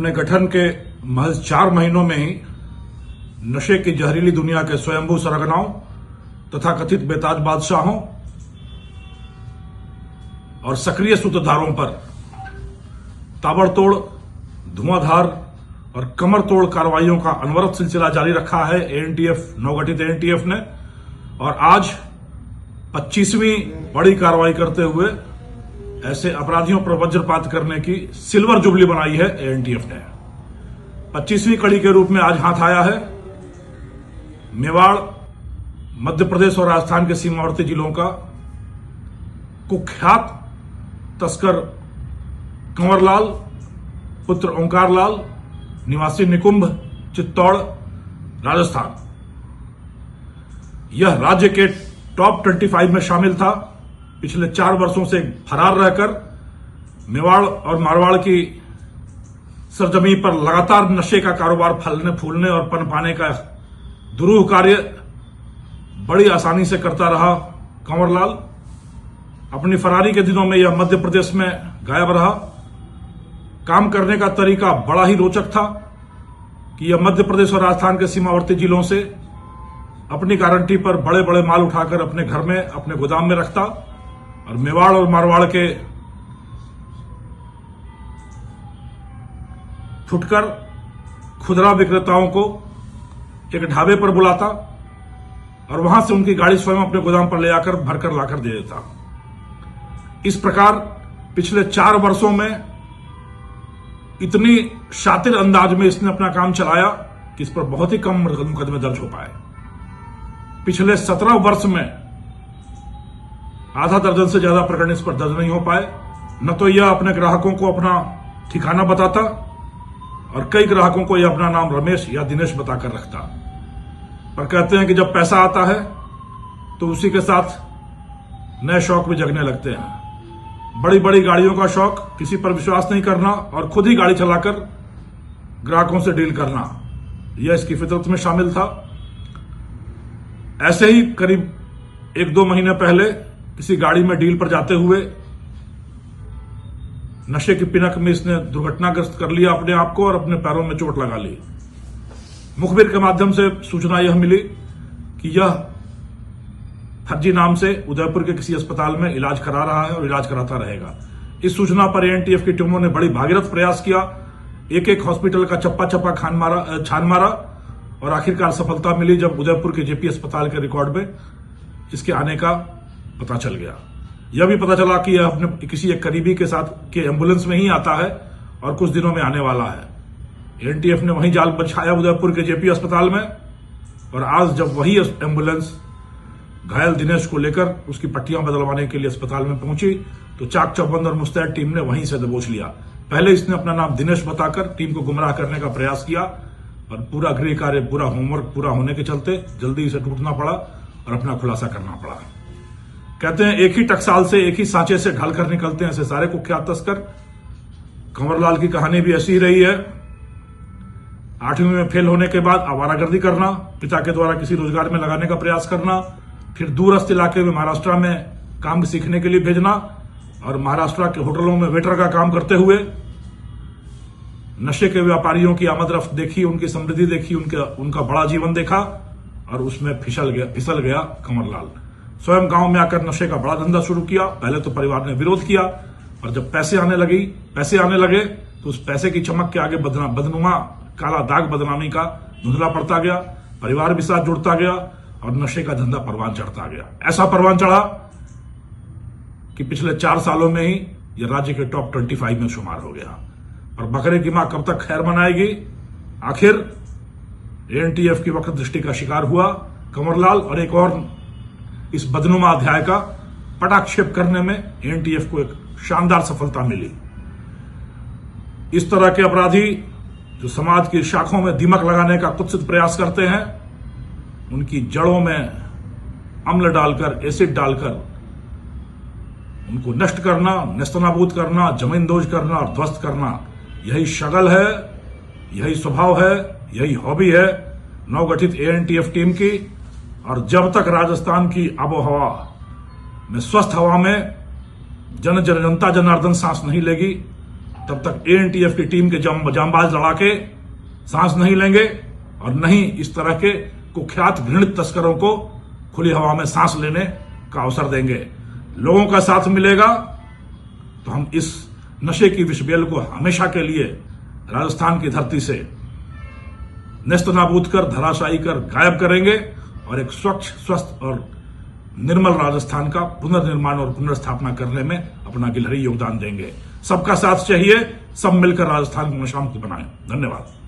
अपने गठन के महज 4 महीनों में ही नशे की जहरीली दुनिया के स्वयंभू सरगनाओं तथा कथित बेताज बादशाहों और सक्रिय सूत्रधारों पर ताबड़तोड़, धुआंधार और कमर तोड़ कार्रवाइयों का अनवरत सिलसिला जारी रखा है एएनटीएफ, नवगठित एएनटीएफ ने। और आज 25वीं बड़ी कार्रवाई करते हुए ऐसे अपराधियों पर वज्रपात करने की सिल्वर जुबली बनाई है एएनटीएफ ने। 25वीं कड़ी के रूप में आज हाथ आया है मेवाड़, मध्य प्रदेश और राजस्थान के सीमावर्ती जिलों का कुख्यात तस्कर कंवरलाल पुत्र ओंकार लाल, निवासी निकुंभ, चित्तौड़, राजस्थान। यह राज्य के टॉप 25 में शामिल था। पिछले 4 वर्षों से फरार रहकर मेवाड़ और मारवाड़ की सरजमी पर लगातार नशे का कारोबार फलने फूलने और पनपाने का दुरूह कार्य बड़ी आसानी से करता रहा कंवरलाल। अपनी फरारी के दिनों में यह मध्य प्रदेश में गायब रहा। काम करने का तरीका बड़ा ही रोचक था कि यह मध्य प्रदेश और राजस्थान के सीमावर्ती जिलों से अपनी गारंटी पर बड़े बड़े माल उठाकर अपने घर में, अपने गोदाम में रखता और मेवाड़ और मारवाड़ के फुटकर खुदरा विक्रेताओं को एक ढाबे पर बुलाता और वहां से उनकी गाड़ी स्वयं अपने गोदाम पर ले आकर भरकर लाकर दे देता। इस प्रकार पिछले 4 वर्षों में इतनी शातिर अंदाज में इसने अपना काम चलाया कि इस पर बहुत ही कम मुकदमे दर्ज हो पाए। पिछले 17 वर्ष में आधा दर्जन से ज्यादा प्रकरण इस पर दर्ज नहीं हो पाए। न तो यह अपने ग्राहकों को अपना ठिकाना बताता और कई ग्राहकों को यह अपना नाम रमेश या दिनेश बताकर रखता। पर कहते हैं कि जब पैसा आता है तो उसी के साथ नए शौक भी जगने लगते हैं। बड़ी बड़ी गाड़ियों का शौक, किसी पर विश्वास नहीं करना और खुद ही गाड़ी चलाकर ग्राहकों से डील करना, यह इसकी फितरत में शामिल था। ऐसे ही करीब 1-2 महीने पहले किसी गाड़ी में डील पर जाते हुए नशे की पिनक में इसने दुर्घटनाग्रस्त कर लिया अपने आप को और अपने पैरों में चोट लगा ली। मुखबिर के माध्यम से सूचना यह मिली कि यह फर्जी नाम से उदयपुर के किसी अस्पताल में इलाज करा रहा है और इलाज कराता रहेगा। इस सूचना पर एएनटीएफ की टीमों ने बड़ी भागीरथ प्रयास किया। एक हॉस्पिटल का चप्पा छान मारा और आखिरकार सफलता मिली जब उदयपुर के जेपी अस्पताल के रिकॉर्ड में इसके आने का पता चल गया। यह भी पता चला कि यह अपने किसी एक करीबी के साथ के एम्बुलेंस में ही आता है और कुछ दिनों में आने वाला है। एएनटीएफ ने वहीं जाल बिछाया उदयपुर के जेपी अस्पताल में और आज जब वही एम्बुलेंस घायल दिनेश को लेकर उसकी पट्टियां बदलवाने के लिए अस्पताल में पहुंची तो चाक चौबंद और मुस्तैद टीम ने वहीं से दबोच लिया। पहले इसने अपना नाम दिनेश बताकर टीम को गुमराह करने का प्रयास किया और पूरा गृह कार्य, पूरा होमवर्क पूरा होने के चलते जल्दी इसे टूटना पड़ा और अपना खुलासा करना पड़ा। कहते हैं एक ही टकसाल से, एक ही सांचे से ढल कर निकलते हैं ऐसे सारे कुख्यात तस्कर। कंवरलाल की कहानी भी ऐसी ही रही है। 8वीं में फेल होने के बाद आवारागर्दी करना, पिता के द्वारा किसी रोजगार में लगाने का प्रयास करना, फिर दूरस्थ इलाके में महाराष्ट्र में काम सीखने के लिए भेजना और महाराष्ट्र के होटलों में वेटर का काम करते हुए नशे के व्यापारियों की आमद रफ्त देखी, उनकी समृद्धि देखी, उनका बड़ा जीवन देखा और उसमें फिसल गया कंवरलाल। स्वयं गांव में आकर नशे का बड़ा धंधा शुरू किया। पहले तो परिवार ने विरोध किया और जब पैसे आने लगे तो उस पैसे की चमक के आगे बदनुमा काला दाग बदनामी का धुंधला पड़ता गया। परिवार भी साथ जुड़ता गया और नशे का धंधा परवान चढ़ता गया। ऐसा परवान चढ़ा कि पिछले 4 सालों में ही यह राज्य के टॉप 25 में शुमार हो गया। और बकरे की मां कब तक खैर मनाएगी? आखिर एएनटीएफ की वक्त दृष्टि का शिकार हुआ कंवरलाल और एक और इस बदनुमा अध्याय का पटाक्षेप करने में एएनटीएफ को एक शानदार सफलता मिली। इस तरह के अपराधी जो समाज की शाखों में दीमक लगाने का कुत्सित प्रयास करते हैं, उनकी जड़ों में अम्ल डालकर, एसिड डालकर उनको नष्ट करना, नेस्तनाबूद करना, जमींदोज करना और ध्वस्त करना, यही शगल है, यही स्वभाव है, यही हॉबी है नवगठित एएनटीएफ टीम की। और जब तक राजस्थान की आबोहवा में, स्वस्थ हवा में जनता जनार्दन सांस नहीं लेगी, तब तक एएनटीएफ की टीम के जांबाज लड़ाके सांस नहीं लेंगे और नहीं इस तरह के कुख्यात घृणित तस्करों को खुली हवा में सांस लेने का अवसर देंगे। लोगों का साथ मिलेगा तो हम इस नशे की विषबेल को हमेशा के लिए राजस्थान की धरती से नेस्तनाबूद कर, धराशायी कर गायब करेंगे और एक स्वच्छ, स्वस्थ और निर्मल राजस्थान का पुनर्निर्माण और पुनर्स्थापना करने में अपना गिलहरी योगदान देंगे। सबका साथ चाहिए, सब मिलकर राजस्थान को नशामुक्त बनाएं। धन्यवाद।